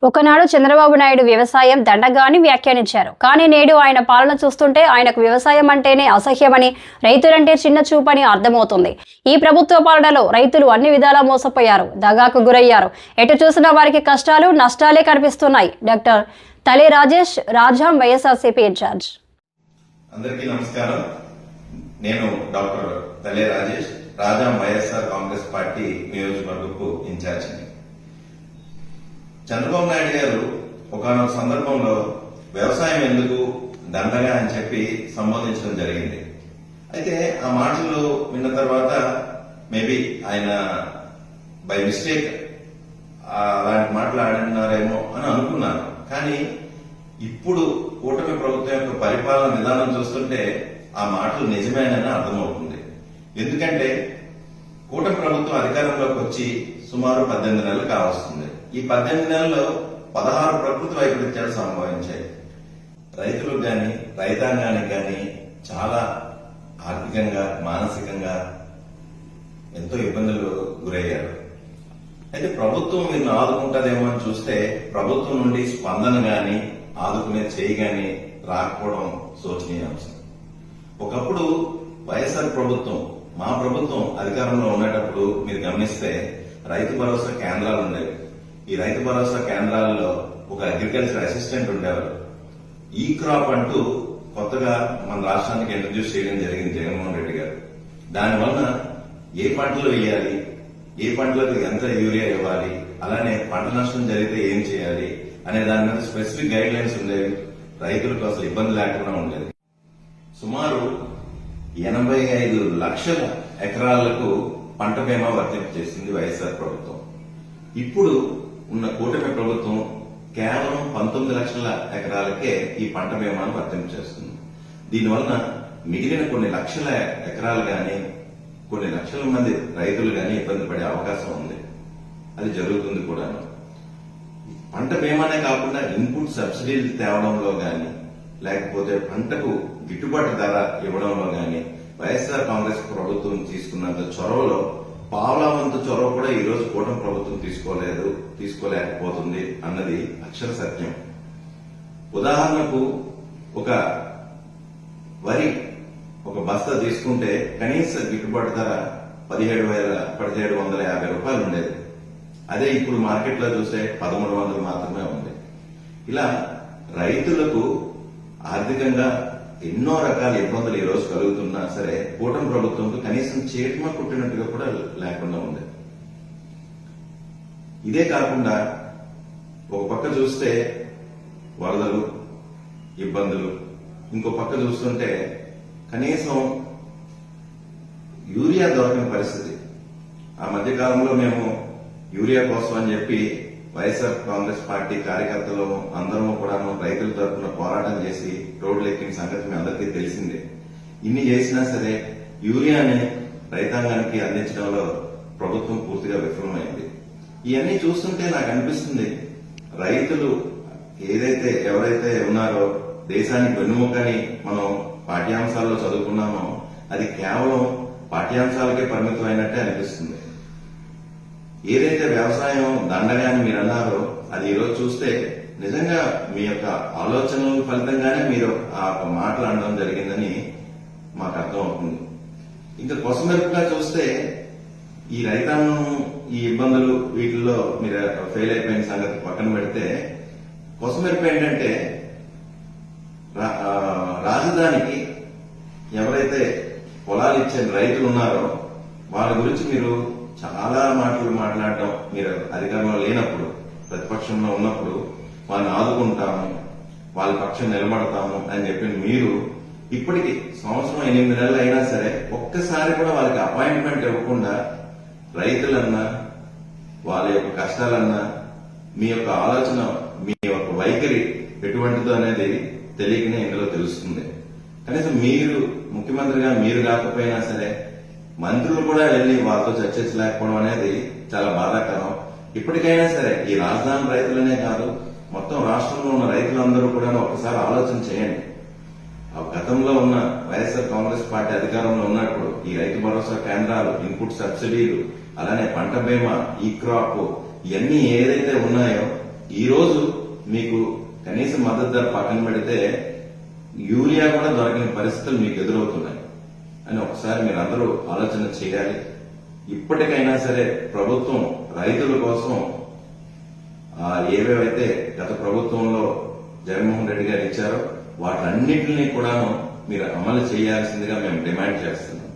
ఒకనాడు చంద్రబాబు నాయుడు వ్యవసాయం దండగా అని వ్యాఖ్యానించారు. కానీ నేడు ఆయన పాలన చూస్తుంటే ఆయనకు వ్యవసాయం అంటేనే అసహ్యమని, రైతులంటే చిన్న చూపని అర్థమవుతుంది. ఈ ప్రభుత్వ పాలనలో రైతులు అన్ని విధాలా మోసపోయారు, దగాకు గురయ్యారు. ఎటు చూసినా వారికి కష్టాలు, నష్టాలే కనిపిస్తున్నాయి. డాక్టర్ తలే రాజేష్, రాజాం, వైఎస్ఆర్సీపీ ఇన్ఛార్జ్. అందరికీ నమస్కారం. నేను డాక్టర్ తలే రాజేష్, రాజాం వైఎస్ఆర్ కాంగ్రెస్ పార్టీ నియోజకవర్గపు ఇన్ఛార్జిని. చంద్రబాబు నాయుడు గారు ఒకనొక సందర్భంలో వ్యవసాయం ఎందుకు దండగా అని చెప్పి సంబోధించడం జరిగింది. అయితే ఆ మాటలు విన్న తర్వాత మేబీ ఆయన బై మిస్టేక్ అలాంటి మాటలు ఆడినారేమో అని అనుకున్నాను. కానీ ఇప్పుడు కూటమి ప్రభుత్వం యొక్క పరిపాలన విధానం చూస్తుంటే ఆ మాటలు నిజమేనని అర్థమవుతుంది. ఎందుకంటే కూటమి ప్రభుత్వం అధికారంలోకి వచ్చి సుమారు 18 నెలలు కావస్తుంది. ఈ 18 నెలల్లో 16 ప్రకృతి వైపరీత్యాలు సంభవించాయి. రైతులకు గాని, రైతాంగానికి గాని చాలా ఆర్థికంగా, మానసికంగా ఎంతో ఇబ్బందులు గురయ్యారు. అయితే ప్రభుత్వం వీరిని ఆదుకుంటదేమో అని చూస్తే ప్రభుత్వం నుండి స్పందన గాని, ఆదుకునే చేయి గాని రాకపోవడం శోచనీయాంశం. ఒకప్పుడు వైఎస్ఆర్ ప్రభుత్వం, మా ప్రభుత్వం అధికారంలో ఉండేటప్పుడు మీరు గమనిస్తే రైతు భరోసా కేంద్రాలు ఉండేవి. ఈ రైతు భరోసా కేంద్రాల్లో ఒక అగ్రికల్చర్ అసిస్టెంట్ ఉండేవారు. ఈ క్రాప్ అంటూ కొత్తగా మన రాష్ట్రానికి ఇంట్రడ్యూస్ చేయడం జరిగింది జగన్మోహన్ రెడ్డి గారు. దానివల్ల ఏ పంటలు వేయాలి, ఏ పంటలకు ఎంత యూరియా ఇవ్వాలి, అలానే పంట నష్టం జరిగితే ఏం చేయాలి అనే దాని మీద స్పెసిఫిక్ గైడ్ లైన్స్ ఉండేవి. రైతులకు అసలు ఇబ్బంది లేకుండా ఉండేది. సుమారు 85 లక్షల ఎకరాలకు పంట బీమా వర్తింపజేసింది వైఎస్ఆర్ ప్రభుత్వం. ఇప్పుడు ఉన్న కూటమి ప్రభుత్వం కేవలం 19 లక్షల ఎకరాలకే ఈ పంట బీమాను వర్తింపజేస్తుంది. దీనివలన మిగిలిన కొన్ని లక్షల ఎకరాలు గాని, కొన్ని లక్షల మంది రైతులు గాని ఇబ్బంది పడే అవకాశం ఉంది. అది జరుగుతుంది కూడా. పంట బీమానే కాకుండా ఇన్పుట్ సబ్సిడీలు తేవడంలో గాని, లేకపోతే పంటకు గిట్టుబాటు ధర ఇవ్వడంలో గాని వైఎస్ఆర్ కాంగ్రెస్ ప్రభుత్వం తీసుకున్నంత చొరవలో పావలావంతు చొరవ కూడా ఈ రోజు కూటమి ప్రభుత్వం తీసుకోలేకపోతుంది అన్నది అక్షర సత్యం. ఉదాహరణకు ఒక వరి ఒక బస్తా తీసుకుంటే కనీస గిట్టుబాటు ధర 1750 రూపాయలు ఉండేది. అదే ఇప్పుడు మార్కెట్లో చూస్తే 1300 మాత్రమే ఉంది. ఇలా రైతులకు ఆర్థికంగా ఎన్నో రకాల ఇబ్బందులు ఈ రోజు కలుగుతున్నా సరే కూటమి ప్రభుత్వంతో కనీసం చేతిమ కుట్టినట్టుగా కూడా లేకుండా ఉంది. ఇదే కాకుండా ఒక పక్క చూస్తే వరదలు, ఇబ్బందులు, ఇంకో పక్క చూస్తుంటే కనీసం యూరియా దొరకని పరిస్థితి. ఆ మధ్య కాలంలో మేము యూరియా కోసం అని చెప్పి వైఎస్ఆర్ కాంగ్రెస్ పార్టీ కార్యకర్తలు అందరూ కూడా రైతుల తరఫున పోరాటం చేసి రోడ్లు ఎక్కిన సంగతి మీ అందరికీ తెలిసిందే. ఇన్ని చేసినా సరే యూరియాని రైతాంగానికి అందించడంలో ప్రభుత్వం పూర్తిగా విఫలమైంది. ఇవన్నీ చూస్తుంటే నాకు అనిపిస్తుంది, రైతులు ఎవరైతే ఉన్నారో దేశానికి వెన్నుముకని మనం పాఠ్యాంశాల్లో చదువుకున్నామో అది కేవలం పాఠ్యాంశాలకే పరిమితమైనట్టే అనిపిస్తుంది. ఏదైతే వ్యవసాయం దండగా అని మీరు అన్నారో అది ఈరోజు చూస్తే నిజంగా మీ యొక్క ఆలోచనల ఫలితంగానే మీరు ఆ మాటలు అనడం జరిగిందని మాకు అర్థం అవుతుంది. ఇంకా కొసమెరుపుగా చూస్తే ఈ రైతాంగం ఈ ఇబ్బందులు వీటిల్లో మీరు ఫెయిల్ అయిపోయిన సంగతి పక్కన పెడితే కొసమెరుపు ఏంటంటే రాజధానికి ఎవరైతే పొలాలు ఇచ్చే రైతులు ఉన్నారో వాళ్ళ గురించి మీరు చాలా మాటలు మాట్లాడటం, మీరు అధికారంలో లేనప్పుడు ప్రతిపక్షంలో ఉన్నప్పుడు వాళ్ళని ఆదుకుంటాము, వాళ్ళ పక్షం నిలబడతాము అని చెప్పి మీరు ఇప్పటికి సంవత్సరం 8 నెలలు అయినా సరే ఒక్కసారి కూడా వాళ్ళకి అపాయింట్మెంట్ ఇవ్వకుండా రైతులన్నా వాళ్ళ యొక్క కష్టాలన్నా మీ యొక్క ఆలోచన, మీ యొక్క వైఖరి ఎటువంటిదో అనేది తెలియకనే ఇందులో తెలుస్తుంది. కనీసం మీరు ముఖ్యమంత్రిగా మీరు కాకపోయినా సరే మంత్రులు కూడా వెళ్లి వాళ్ళతో చర్చించలేకపోవడం అనేది చాలా బాధాకరం. ఇప్పటికైనా సరే ఈ రాజధాని రైతులనే కాదు మొత్తం రాష్ట్రంలో ఉన్న రైతులందరూ కూడా ఒకసారి ఆలోచన చేయండి. గతంలో ఉన్న వైఎస్ఆర్ కాంగ్రెస్ పార్టీ అధికారంలో ఉన్నప్పుడు ఈ రైతు భరోసా కేంద్రాలు, ఇన్పుట్ సబ్సిడీలు, అలానే పంట బీమా, ఈ క్రాప్ ఇవన్నీ ఏదైతే ఉన్నాయో ఈ రోజు మీకు కనీస మద్దతు ధర పక్కన పెడితే యూరియా కూడా దొరకని పరిస్థితులు మీకు ఎదురవుతున్నాయి అని ఒకసారి మీరు అందరూ ఆలోచన చేయాలి. ఇప్పటికైనా సరే ప్రభుత్వం రైతుల కోసం ఏవేవైతే గత ప్రభుత్వంలో జగన్మోహన్ రెడ్డి గారు ఇచ్చారో వాటన్నిటిని కూడా మీరు అమలు చేయాల్సిందిగా మేము డిమాండ్ చేస్తున్నాం.